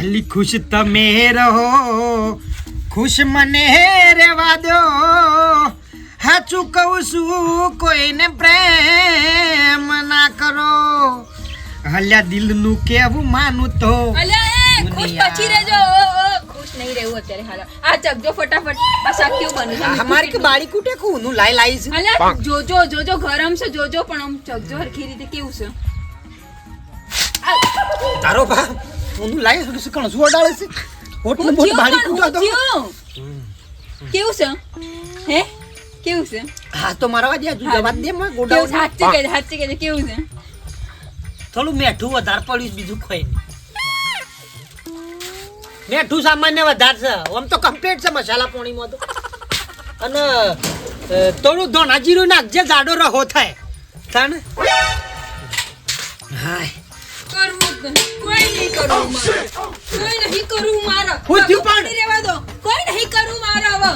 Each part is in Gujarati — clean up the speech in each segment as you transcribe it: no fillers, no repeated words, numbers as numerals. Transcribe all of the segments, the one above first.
અલી ખુશ તમે રહો, ખુશ મને રહેવા દો. હાચું કહું છું કોઈને પ્રેમ ના કરો. હલ્યા દિલનું કેવું માનું તો અલ્યા એ ખુશ પછી રહેજો. ખુશ નહીં રહેવું અત્યારે હાલ. આ ચકજો ફટાફટ. આ શાક કેવું બન્યું છે? અમારી કે બાળી કુટે કોનું લાઈ છે. અલ્યા જોજો ગરમ છે જોજો પણ આમ ચકજો હરખી રીતે કેવું છે? તારો બા કોનું લાઈ છે કણ શું ઓડાળે છે? હોટનું બોટ બાળી કુટા તો કેવું છે? હે કેવું છે? હા તો મારા વાજે જવાબ દે માં ગોડા. સાચી કે કેવું છે? થોડું મેઠું વધારે પડ્યું બીજું કોઈ નહીં. મેઠું સામાન્ય વધારે છે. આમ તો કમ્પ્લીટ છે મસાલા પોણીમાં તો. અને થોડું ધોણા જીરું નાખજે જાડો રહો થાય તાને. હાય કોઈ નહીં કરું મારા. હું થયું પણ? રહેવા દો. કોઈ નહીં કરું મારા હવે.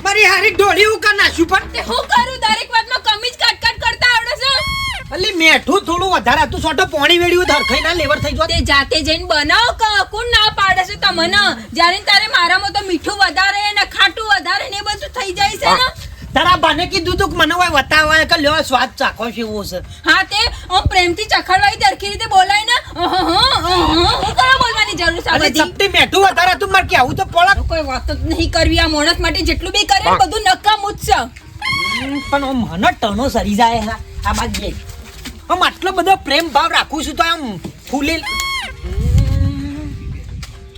મારી હારી ઢોળી હું કા નાખ્યું પણ તે હું કરું દરેક વાતમાં કમી જ કાટ કરતા આવડે છે. અલી મેઠું થોડું વધારે હતું સોટો પોણી વેડ્યું ધરખાઈ ના લેવર થઈ તે જાતે જઈને બનાવો કોણ ના પાડે છે તમને? જ્યારે તારે મારામાં તો મીઠું વધારે ને ખાટું વધારે ને એ બધું થઈ જાય છે ને. તારા બાને કીધું તું મને હોય બતાવાય કે લ્યો સ્વાદ ચાખો છે એવો છે. હા તે પ્રેમથી ચખડવાય દરખી રીતે બોલાય ને. હું કરા બોલવાની જરૂર છે અલી બધી? ચપટી મેઠું વધારે હતું મારે કેવું તો પોળા. કોઈ વાત જ નહીં કરવી. આ માણસ માટે જેટલું બી કરે બધું નકામું જ છે. પણ આમ મને ટનો સરી જાય હા આ બાદ બે. આમ આટલો બધો પ્રેમ ભાવ રાખું છું તો આમ ફૂલી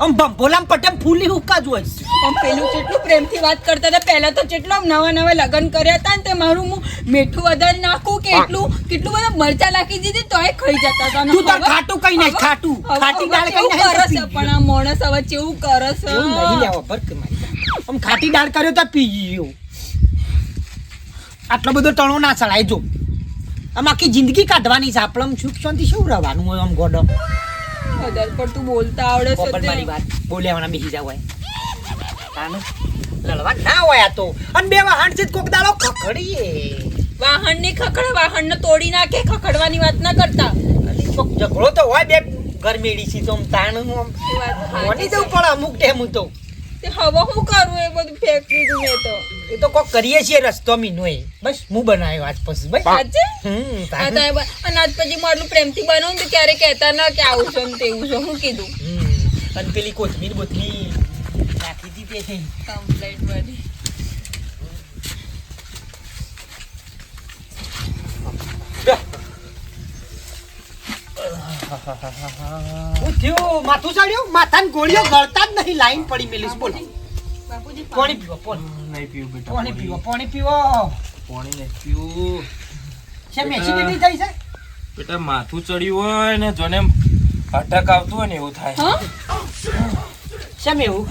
આમ ભંભોલામ પટેમ ફૂલી હુક્કા જ હોય. આમ પેલું જેટલું પ્રેમથી વાત કરતા હતા પહેલા તો જેટલો નવા લગ્ન કર્યા હતા ને તે મારું હું મીઠું વધારે નાખું કે કેટલું બધા મરચા નાખી દીધી તોય ખાઈ જતા હતા. તું તો ખાટું કઈ નાખ ખાટું ખાટી દાળ કઈ કરે છે પણ આ માણસ હવે કેવું કરે છે? નહીં લેવો પર કે મારી આમ ખાટી દાળ કર્યો તો પી ગયો. આટલો બધો ટણો ના ચડાય જો. આમ આખી જિંદગી કાઢવાની છે આપણે આમ સુખ શાંતિ શું રહેવાનું હોય આમ ગોડો. વધારે પડતું બોલતા આવડે છે તે. મારી વાત બોલ્યાવાના બેસી જાવ હોય તાને લડવા ના હોય આ તો. અને બે વાહન છે કોક દાડો ખખડીએ. વાહન ને ખખડે વાહન ને તોડી નાખે ખખડવાની વાત ના કરતા. કોક ઝઘડો તો હોય બે ગરમેડી છે તો તાણ એ વાત મોની જવું પડે અમુક ટાઈમ તો. તે હવે હું કરું એ બધું ફેંક દીધું મેં તો. એ તો કોક કરીએ છીએ રસ્તો મીનો એ બસ હું બનાવ્યો આજ પછી બસ. સાચે? અનાજ પછી હું આટલું પ્રેમથી બનાવું તો ક્યારે કહેતા ના કે આવું છે ને તેવું છે. હું કીધું અને પેલી કોથમીર બોથમીર નાખી દીધી છે કમ્પ્લેટ બધી. હું થયું માથું ચડ્યું માથાની ગોળીઓ ગળતા જ નહીં લાઈન પડી મેલીસ બોલો. બાપુજી પાણી પીવો નહીં પીવું બેટા. પાણી પીવો પાણી પીવો. પાણી નહીં પીવું છે મેચી કેટલી થઈ છે? બેટા. માથું ચડ્યું હોય ને જોને અટક આવતું હોય ને એવું થાય. શેમ એવું?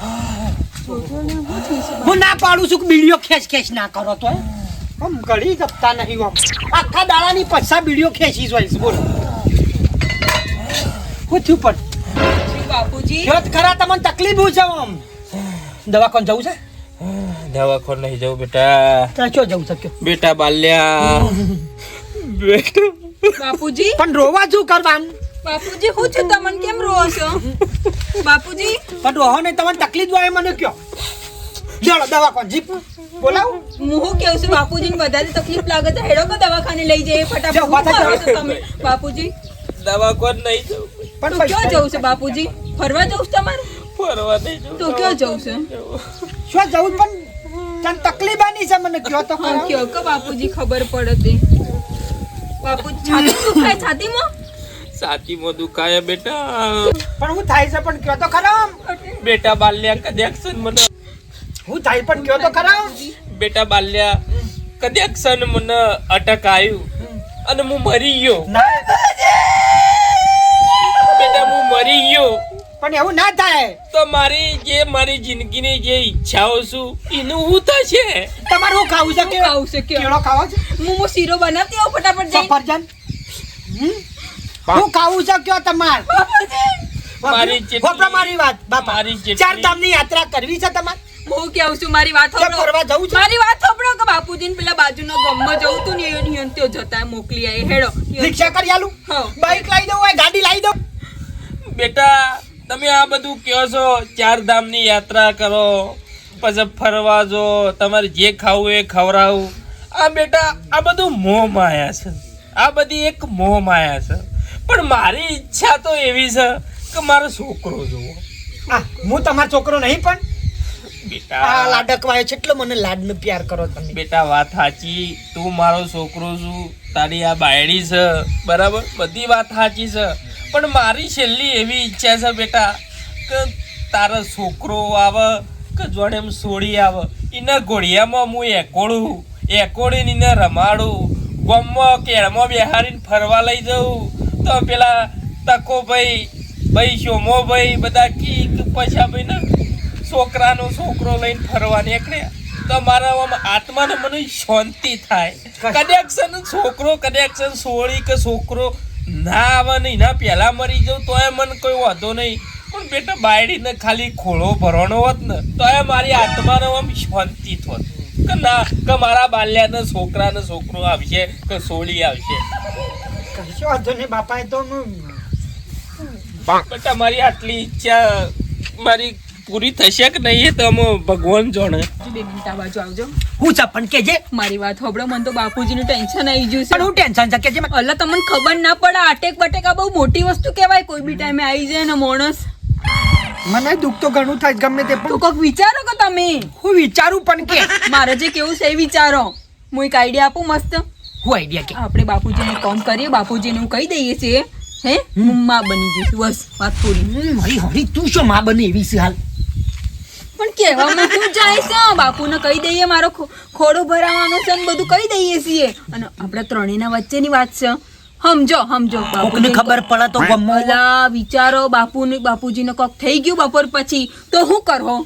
હું ના પાડું છું કે બીડીઓ ખેંચ ના કરો તો આમ ગળી જપતા નહીં આમ આખા દાડાની પછા બીડીઓ ખેંચી જોઈશ બોલો. હું થયું પણ બાપુજી જો ખરા તમને તકલીફ છે આમ દવાખાને જવું છે? દવાખાને નહીં જવું બેટા. તો ક્યાં જવું છે કયો? બેટા બાલ્યા બેટા. બાપુજી પણ રોવા શું કરવાનું? બાપુજી હું છું તમને કેમ રોવો છો? બાપુજી પણ રોહો ને તમને તકલીફ હોય મને કયો. ચાલો દવાખાને જીપ બોલાવું. હું કેવું છું બાપુજીને વધારે તકલીફ લાગે તો હેડો કે દવાખાને લઈ જઈએ ફટાફટ. જાઓ, પાછા શું કરો છો તમે બાપુજી? દવાખાને નહીં જવું. પણ તો ક્યાં જવું છે બાપુજી? ફરવા જવું છે તમારે? ફરવા નહીં જવું. તો ક્યાં જવું છે? શું જવું પણ તને તકલીફ આની છે મને કયો તો હા ખરો. કયો કે બાપુજી ખબર પડે તે. બાપુજી છાતી દુખાય છાતીમાં? છાતીમાં દુખાય બેટા. પણ હું થાય છે પણ કયો તો ખરા. બેટા બાલ્યા કદેક્શન મને. હું થાય પણ કયો તો ખરા. બેટા બાલ્યા કદેક્શન મને અટક આવ્યું અને હું મરી ગયો. ના બેટા હું મરી ગયો પણ એવું ના થાય. તો મારી જિંદગીની જે ઈચ્છાઓ છું એનું શું થશે? તમારે હું ખાવું છે કે ખાવું છે કયો? કેળો ખાવો છે? હું શીરો બનાવતી આવું ફટાફટ જઈને. સફરજન હું ખાવું છે કયો તમારે? મારી જેટલી- હોભળો મારી વાત બાપા. મારી જેટલી- ચાર ધામની યાત્રા કરવી છે તમારે? હું કેવું છું મારી વાત ક્યાં સાંભળો. ફરવા જવું છે? મારી વાત સાંભળો કે બાપુજીને પેલા બાજુના ગામમાં જવું તું ને એ ત્યો જતા મોકલી આવી હેડો. રિક્ષા કરી આલું? હા. બાઈક લાવી દઉં હોય ગાડી લાવી દઉં? બેટા તમે આ બધું કહો છો, 4 ધામની યાત્રા કરો, પછી ફરવા જો, તમારે જે ખાવું એ ખવડાવું. આ બેટા આ બધું મોહ માયા છે, આ બધી એક મોહ માયા છે. પણ મારી ઈચ્છા તો એવી છે કે મારો છોકરો જોવો. હું તમારો છોકરો નહીં, પણ બેટા આ લાડકવાય છે એટલે મને લાડનો પ્યાર કરો તમે. બેટા વાત સાચી, તું મારો છોકરો છું, તારી આ બાયડી છે બરાબર, બધી વાત સાચી છે. પણ મારી છેલ્લી એવી ઈચ્છા છે બેટા કે તારો છોકરો આવે કે જોડે એમ સોડી આવે, એના ઘોડિયામાં હું એકોડીને એને રમાડું, ગામમાં કેળમાં બેહારીને ફરવા લઈ જાઉં. તો પેલા તકો ભાઈ શોમો ભાઈ બધા કી પૈસા ભાઈ ને છોકરાનો છોકરો લઈને ફરવા નીકળ્યા તો મારા આત્માને મને શાંતિ થાય. કદાચ છોકરો કદાચ સોળી કે છોકરો ના આવે ને એના પહેલા મરી જાઉં તો મને કોઈ વાંધો નહીં. પણ બેટા બાયડીને ખાલી ખોળો ભરવાનો હોત ને તો મારી આત્માને આમ શાંતિ થોત કે ના કે મારા બાલ્યાને છોકરાને છોકરો આવશે કે સોળી આવશે. કશો વાંધો નહીં બાપા, તો બેટા મારી આટલી ઈચ્છા મારી પૂરી થશે કે નહીં તો ભગવાન જાણે. બેબી તા બાજુ આવજો. હું છે પણ કેજે મારી વાત હોબળો, મને તો બાપુજીનું ટેન્શન આવી ગયું છે. પણ હું ટેન્શન છે કેજે. અલ્લા તમને ખબર ના પડે, આટેક બટેક આ બહુ મોટી વસ્તુ કહેવાય. કોઈ બી ટાઈમે આવી જાય ને માણસ. મને દુઃખ તો ઘણું થાય ગમે તે, તો પણ કોક વિચારો કે તમે. હું વિચારું પણ કે મારે જે કેવું છે એ વિચારો. હું એક આઈડિયા આપું મસ્ત. હું આઈડિયા કે આપણે બાપુજીને કામ કરીએ, બાપુજીને હું કહી દઈએ છીએ હે હું માં બની જઈશ, બસ વાત પૂરી. મારી હરી તું શું માં બને એવી છે હાલ? પણ કહેવામાં શું જાય છે, બાપુને કહી દઈએ મારો ખોડો ભરાવાનો છે ને બધું કહી દઈએ છીએ. અને આપણે ત્રણેયના વચ્ચેની વાત છે. સમજો કોકને ખબર પડે તો ગમો. અલા વિચારો, બાપુજીને કોક થઈ ગયું બપોર પછી તો શું કરો?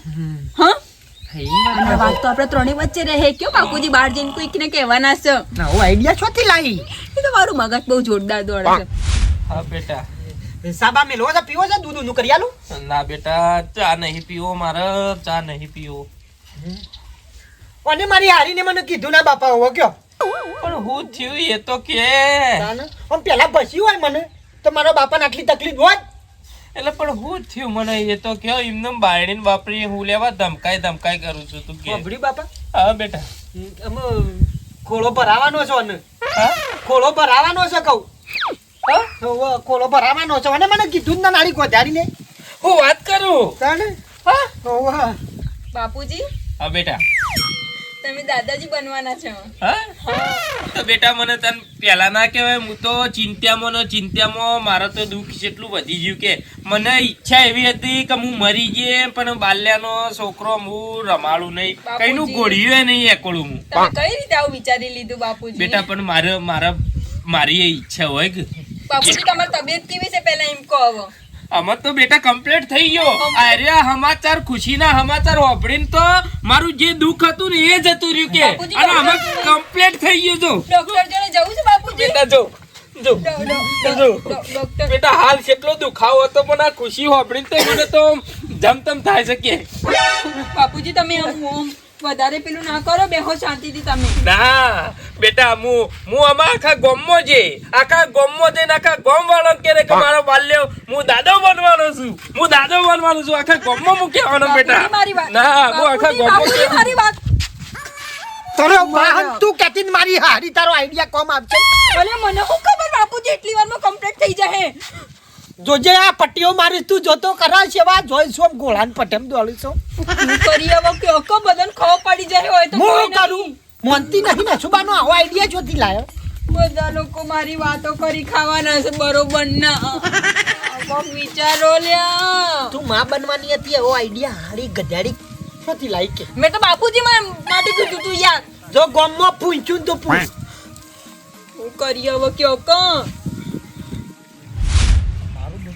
હા અને વાત તો આપણે ત્રણેય વચ્ચે રહે. ક્યો બાપુજી બહાર જઈને કોઈકને કહેવાના છે? હું આઈડિયા છોથી લાવી? એ તો મારું મગજ બહુ જોરદાર દોડે છે. હા બેટા સાબા મેલો છે, પીવો છે દૂધ નું કરી આલું? ના બેટા ચા નહીં પીવો, મારે ચા નહીં પીવો. અને મારી હારીને મને કીધું ના બાપા હોવો કયો. પણ હું થયું એ તો કે આમ પેલા ભસ્યું હોય મને તો મારા બાપાને આટલી તકલીફ હોત. એટલે પણ હું થયું મને એ તો કે એમને બાયડીને બાપરી હું લેવા ધમકાઈ કરું છું તું કે. સાંભળ્યું બાપા? હા બેટા અમે ખોળો ભરાવાનો છો ને? હા ખોળો ભરાવાનો છે કહું. ખોળો ભરાવાનો છે અને મને કીધું જ ના નાળી ગોધારીને. હું વાત કરું. તાણે હા બાપુજી હા બેટા તમે દાદાજી બનવાના છો. હા તો બેટા મને તને પહેલા ના કહેવાય, હું તો ચિંત્યામાં મારે તો દુઃખ જેટલું વધી ગયું કે મને ઈચ્છા એવી હતી કે હું મરી જઈએ પણ બાલ્યાનો છોકરો હું રમાડું નહીં, કઈનું ગોળ્યું નહીં એકોડું હું. તમે કઈ રીતે આવું વિચારી લીધું બાપુજી? બેટા પણ મારી એ ઈચ્છા હોય કે બાપુજી તમારી તબિયત કેવી છે પહેલા એમ કહો. હવે આમાં તો બેટા કમ્પ્લીટ થઈ ગયો. આર્યા સમાચાર ખુશીના સમાચાર વાપરીને તો મારું જે દુઃખ હતું ને એ જતું રહ્યું કે અને આમાં કમ્પ્લીટ થઈ ગયું. જો ડોક્ટર જોડે જવું છે બાપુજી? બેટા જો ડોક્ટર બેટા હાલ કેટલો દુખાવો હતો પણ આ ખુશી વાપરીને તો મને તો જમતમ થાય છે કે બાપુજી તમે આમ વધારે પેલું ના કરો, બેહો શાંતિથી તમે. ના બેટા હું આમાં આખા ગામમાં જઈને આખા ગામ વાળા કે મારો બાલ્યો હું દાદો બનવાનો છું, આખા ગામમાં હું કહેવાનો બેટા. ના હું આખા ગામમાં મારી વાત તારો વાહન તું કેતી મારી હારી તારો આઈડિયા કોમ આપશે. ભલે મને હું ખબર બાપુજી એટલી વારમાં કમ્પ્લીટ થઈ જાય. જોજે આ પટ્ટીઓ મારી તું જોતો કરા છે વા જોઈશું આમ ગોળાન પટેમ દોડીશું. હું કરી હવે કે અકો બદન ખો પડી જાય હોય તો હું કરું મોનતી નહીં ને સુબાનો આવો આઈડિયા જોતી લાયો. બધા લોકો મારી વાતો કરી ખાવાના છે બરોબર ના. કોક વિચારો લ્યા. તું માં બનવાની હતી એવો આઈડિયા હારી ગધાડી જોતી લાઈ કે. મેં તો બાપુજી માટે કીધું તું યાર. જો ગામમાં પૂછ્યું તો પૂછ હું કરી હવે કે અકો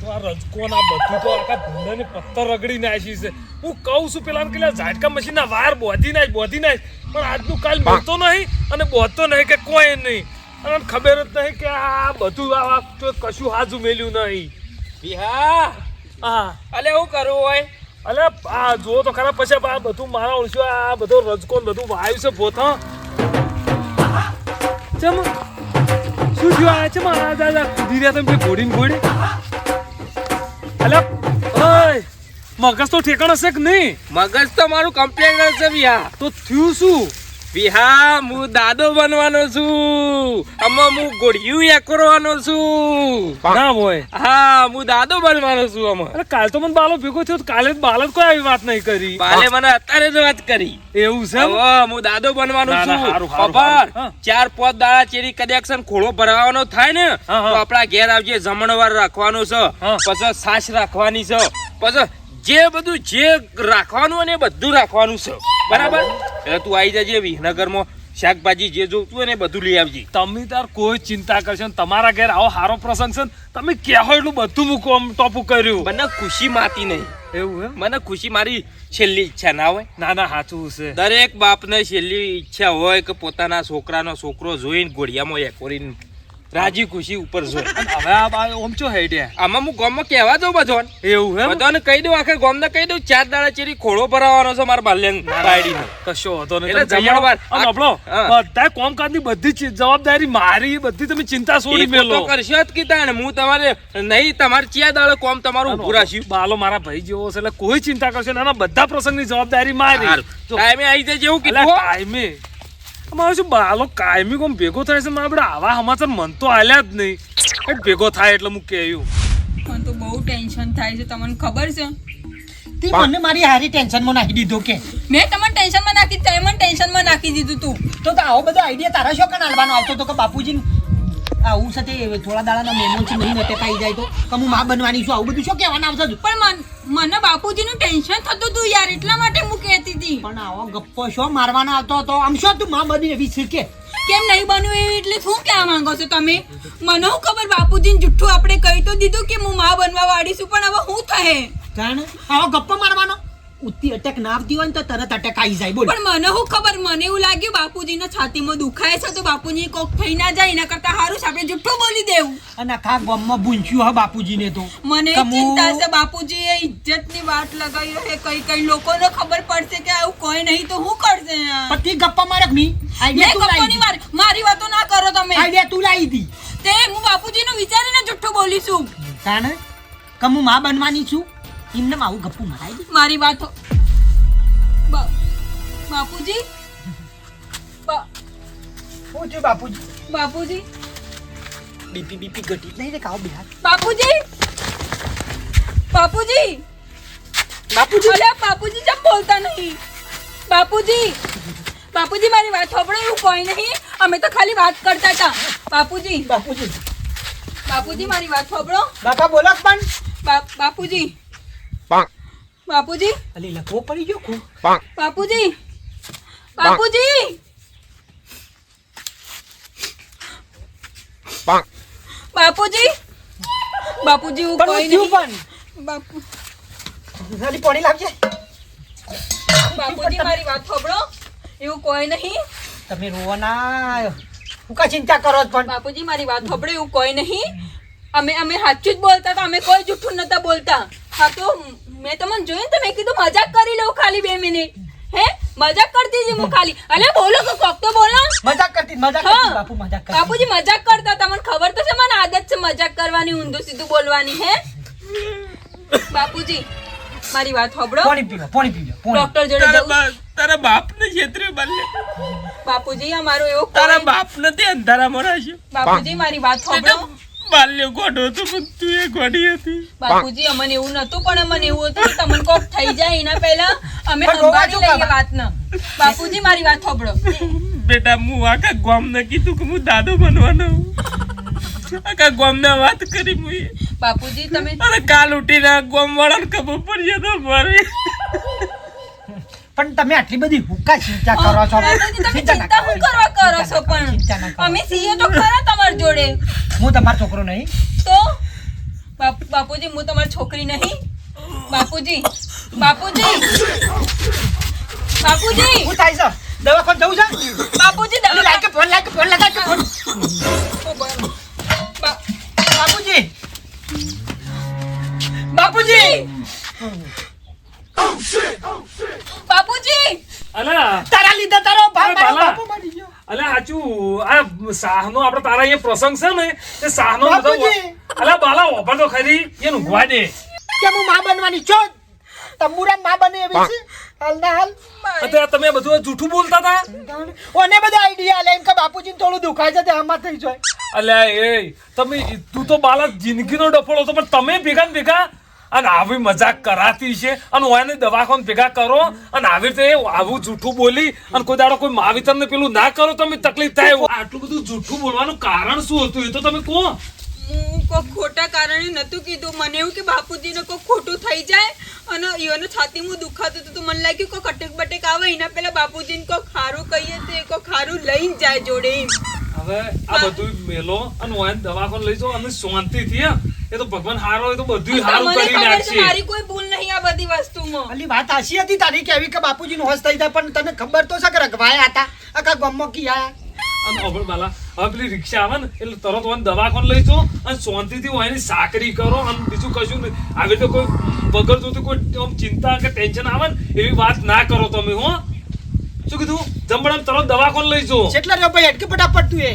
રજકોના બધું તો આખા ધંધાને પથ્થર રગડી નાખી છે. હું કહું છું પેલા કે ઝાટકા મશીનના વાયર બોધી નાખ પણ આજનું કાલ મળતો નહીં અને બોધતો નહીં કે કોઈ નહીં. અને ખબર જ નહીં કે આ બધું આ કશું હાજુ મેલ્યું નહીં. બિહા હા અલે હું કરું હોય અલે આ જો તો ખરા પછી આ બધું મારા ઓળખ્યો આ બધો રજકો બધું વાયુ છે પોતા. ચમ શું થયું આ છે મારા દાદા કુદી રહ્યા તમે ઘોડીને ઘોડે. અલે ઓય મગજ તો ઠેકાણ હશે કે નહીં? મગજ તો મારું કમ્પ્લેટ છે વિહા. તો થયું શું? વિહા હું દાદો બનવાનો છું. આમાં હું ગોળિયું એકરવાનો છું. ના હોય. હા હું દાદો બનવાનો છું. આમાં અરે કાલ તો મને બાલો ભેગો થયો તો કાલે જ બાલ જ કોઈ આવી વાત નહીં કરી. બાલે મને અત્યારે જ વાત કરી. એવું છે એમ? હવે હું દાદો બનવાનો ના, ના, છું. હારું, હારું, ખબર હા. 4-5 દાડા ચેરી કનેક્શન ખોળો ભરવાનો થાય ને હા, હા. તો આપણા ઘેર આવજે. જમણવાર રાખવાનો છે, હા. પછી છાશ રાખવાની છે, પછી જે બધું જે રાખવાનું ને એ બધું રાખવાનું છે. બરાબર? એટલે તું આવી જજે વિહનગરમાં. શાકભાજી જે જોતું હોય ને એ બધું લઈ આવજે. તમે તાર કોઈ ચિંતા કરશો ને તમારા ઘેર આવો સારો પ્રસંગ છે ને તમે કહેવો એટલું બધું મૂકો આમ ટોપું કર્યું. મને ખુશી માતી નહીં. એવું એમ? મને ખુશી મારી છેલ્લી ઈચ્છા ના હોય. ના ના સાચું છે. દરેક બાપને છેલ્લી ઈચ્છા હોય કે પોતાના છોકરાનો છોકરો જોઈને ઘોડિયામાં એકોરીને રાજી ખુશી ઉપર જોઈ. અને હવે આ બા ઓમ ચો હેડ્યા. આમાં હું ગામમાં કહેવા દઉં બધાને. એવું એમ? બધાને કહી દઉં, આખા ગામને કહી દઉં 4 દાડા ચેરી ખોળો ભરાવાનો છે મારા બાલ્યન બાયડીનો. કશો હતો નહીં. એટલે તમે જમણવાર જમણવાર. અને આપણો હા. બધા કામકાજની બધી જવાબદારી મારી, એ બધી તમે ચિંતા છોડી એક મેલો. તો કરશો જ કીધા ને હું તમારે નહીં, તમારે 4 દાડા કોમ તમારું ઊભું રાખ્યું. બાલો મારા ભાઈ જેવો છે એટલે કોઈ ચિંતા કરશો ના. બધા પ્રસંગની જવાબદારી મારી. સારું. જો, ટાઈમે આવી જજે એવું અલા, કીધું હો. કાયમે અમારે શું બાલો કાયમી કોમ ભેગો થાય છે મારા બધા આવા સમાચાર મન તો આલ્યા જ નહીં. કંઈક ભેગો થાય એટલે હું કહ્યું. મને તો બહુ ટેન્શન થાય છે, તમને ખબર છે? તે મને મારી હારી ટેન્શનમાં નાખી દીધો કે મેં તમને ટેન્શનમાં નાખી, તે મને ટેન્શનમાં નાખી દીધું તું. તો આવો બધો આઈડિયા તારા શો કાન આલવાનો આવતો તો કે બાપુજી આવું છે તે થોડા દાડાના મહેમાન છે નહીં નટે પાઈ જાય તો કે હું માં બનવાની છું, આવું બધું શું કહેવાના આવશે? પણ મને બાપુજીનું ટેન્શન થતું હતું યાર, એટલા માટે હું કહેતી હતી. પણ આવો ગપ્પો શો મારવાના આવતો હતો? આમ શું તું માં બની એવી છે કે કેમ નહીં બન્યું એવું એટલે શું કહેવા માંગો છો તમે? મને હું ખબર, બાપુજીને જુઠ્ઠું આપણે કહી તો દીધું કે હું માં બનવા વાળી છું, પણ હવે હું થહે? જાણે આવો ગપ્પો મારવાનો ઉત્તી અટેક ના આવતી હોય ને તો તરત અટેક આવી જાય. બોલ. પણ મને હું ખબર, મને એવું લાગ્યું બાપુજીના છાતીમાં દુખાય છે તો બાપુજી કોક થઈ ના જાય, એના કરતા સારું છે આપણે જુઠ્ઠું બોલી દેવું. અને આખા ગામમાં પૂંછ્યું હા બાપુજીને તો મને કમુ- ચિંતા છે, બાપુજીએ ઇજ્જતની વાત લગાવી રહે, કઈ લોકોને ખબર પડશે કે આવું કોઈ નહીં તો હું કરશે? પતિ ગપ્પા મારે મી આઈડિયા તું લાવી ગપ્પોની મારી વાતો ના કરો તમે. આઈડિયા તું લાવી દી તે હું બાપુજીનું વિચારીને જુઠ્ઠું બોલી છું. જાણે કે હું માં બનવાની છું એમને આવું ગપ્પું મારાઈ દી. મારી વાતો બાપુજી શું થયું બાપુજી? બાપુજી બીપી ઘટી નહીં રે કાવ બિહાર બાપુજી બાપુજી બાપુજી અલ્યા બાપુજી જમ બોલતા નહીં. બાપુજી બાપુજી મારી વાત સાંભળો, એવું કોઈ નહીં, અમે તો ખાલી વાત કરતા હતા. બાપુજી બાપુજી બાપુજી મારી વાત સાંભળો. બાપા બોલો પણ બાપુજી બાપુજી અલી લખવો પડી ગયો ખૂબ. બાપુજી બાપુજી બાપુજી બાપુજી હું પણ કોઈ હું થયું નહીં. પણ બાપુ અલી પાણી લાવજે. બાપુજી મારી વાત સાંભળો, એવું કોઈ નહીં. તમે રોવો ના, હું કા ચિંતા કરો છો? પણ બાપુજી મારી વાત સાંભળો, એવું કોઈ નહીં. અમે સાચું જ બોલતા હતા, અમે કોઈ જૂઠું નતા બોલતા. હા તો મેં તમને જોયું ને તો મેં કીધું મજાક કરી લઉં ખાલી 2 મિનિટ. હે મજાક કરતી હતી હું ખાલી. અલે બોલો કે કોક તો બોલો. મજાક કરતી હા. બાપુ મજાક કરતી. બાપુજી મજાક કરતા, તમને ખબર તો છે મને આદત છે મજાક કરવાની, ઊંધું સીધું બોલવાની. હે બાપુજી મારી વાત સાંભળો, પાણી પીવો પાણી. ડોક્ટર જોડે જવું. તારા બાપને છેતરે બાલ્ય. બાપુજી અમારો એવો તારા કોઈ- બાપને તે અંધારામાં રાખ્યો. બાપુજી મારી વાત સાંભળો. બાલ્યો ગોડો હતો પણ તું એ ગોડી હતી. બાપુજી અમને એવું નતું, પણ અમને એવું હતું કે તમને કોક થઈ જાય એના પહેલા અમે પણ રોવા સંભાળી શું લઈએ કામ? વાતને. બાપુજી મારી વાત સાંભળો. બેટા હું આખા ગામને કીધું કે હું દાદો બનવાનો છું. આખા ગામને વાત કરી મુએ. બાપુજી તમે અને કાલ ઉઠીને આ ગામવાળાને ખબર પડી જતો મારે. પણ તમે આટલી બધી હુકા ચિંતા કરો છો? બાપુજી તમે ચિંતા ના ચિંતા કરો. શું કરવા કરો છો? ચિંતા ના પણ કરો. અમે છીએ તો ખરા તમારી જોડે. હું તમારો છોકરો નહીં. તો બાપુજી હું તમારી છોકરી નહીં. બાપુજી બાપુજી બાપુજી શું થાય છે? દવાખાને જવું છે? બાપુજી અલી લાય કે ફોન લગાય કે ફોન. બાપુજી બાપુજી બાપુજી અલા તારા લીધે તારો અરે મારો બાલા. બાપુ મરી ગયો. અલા સાચું આ સાહનો આપણે તારા અહીંયા પ્રસંગ છે ને તે સાહનો બધો બાપુજી. અલા બાલા ઓફર તો ખરી એનું ગવા દે. કે હું માં બનવાની છું. તંબુરાન માં બને એવી છે હાલ ના હાલ અત્યારે તમે બધું જૂઠું બોલતા હતા ઓને બધા આઈડિયા લે એમ કે બાપુજીને થોડું દુખાય છે તે આમાં થઈ જાય અલ્યા એ તમે તું તો બાલા જિંદગીનો ડફોળો હતો પણ તમે ભેગા ને ભેગા અને આવી મજાક કરાતી છે અને ઓને દવાખાને ભેગા કરો અને આવી રીતે આવું જૂઠું બોલી અને કોઈ દાડો કોઈ માવિતર ને પેલું ના કરો તમે તકલીફ થાય આટલું બધું જૂઠું બોલવાનું કારણ શું હતું એ તો તમે કહો. હું કોઈ ખોટા કારણે નતું કીધું. મને એવું કે બાપુજીને કોઈ ખોટું થઈ જાય અને ઈવોને છાતીમાં દુખાતું હતું તો મને લાગ્યું કોઈ કટેક બટેક આવે એના પેલા બાપુજીને કોઈ ખારું કહીએ તો કોઈ ખારું લઈને જાય જોડે એમ. હવે આ બધું મેલો અને ઓને દવાખાને લઈ જાઓ અને શાંતિથી હે. એ તો ભગવાન હારો હોય તો બધું હારું મને કરી ખબર છે નાખશે. મારી કોઈ ભૂલ નહીં આ બધી વસ્તુમાં. અલી વાત આશી હતી તારી કેવી કે બાપુજીનું હોશ થઈ જાય પણ તને ખબર તો છે કે રઘવાયા હતા આખા ગામમાં કી આયા અને હવે બાલા હવે પેલી રિક્ષા આવે ને એટલે તરત ઓને દવાખાને લઈ જાઓ અને શાંતિથી ઓની સાકરી કરો અને બીજું કશું નહીં. આવી રીતે કોઈ વગર જોતું કોઈ આમ ચિંતા કે ટેન્શન આવે ને એવી વાત ના કરો તમે હો. શું કીધું જમણામ તરત દવાખાને લઈ જાઓ. કેટલા રહ્યો ભાઈ અટકે ફટાફટ તું એ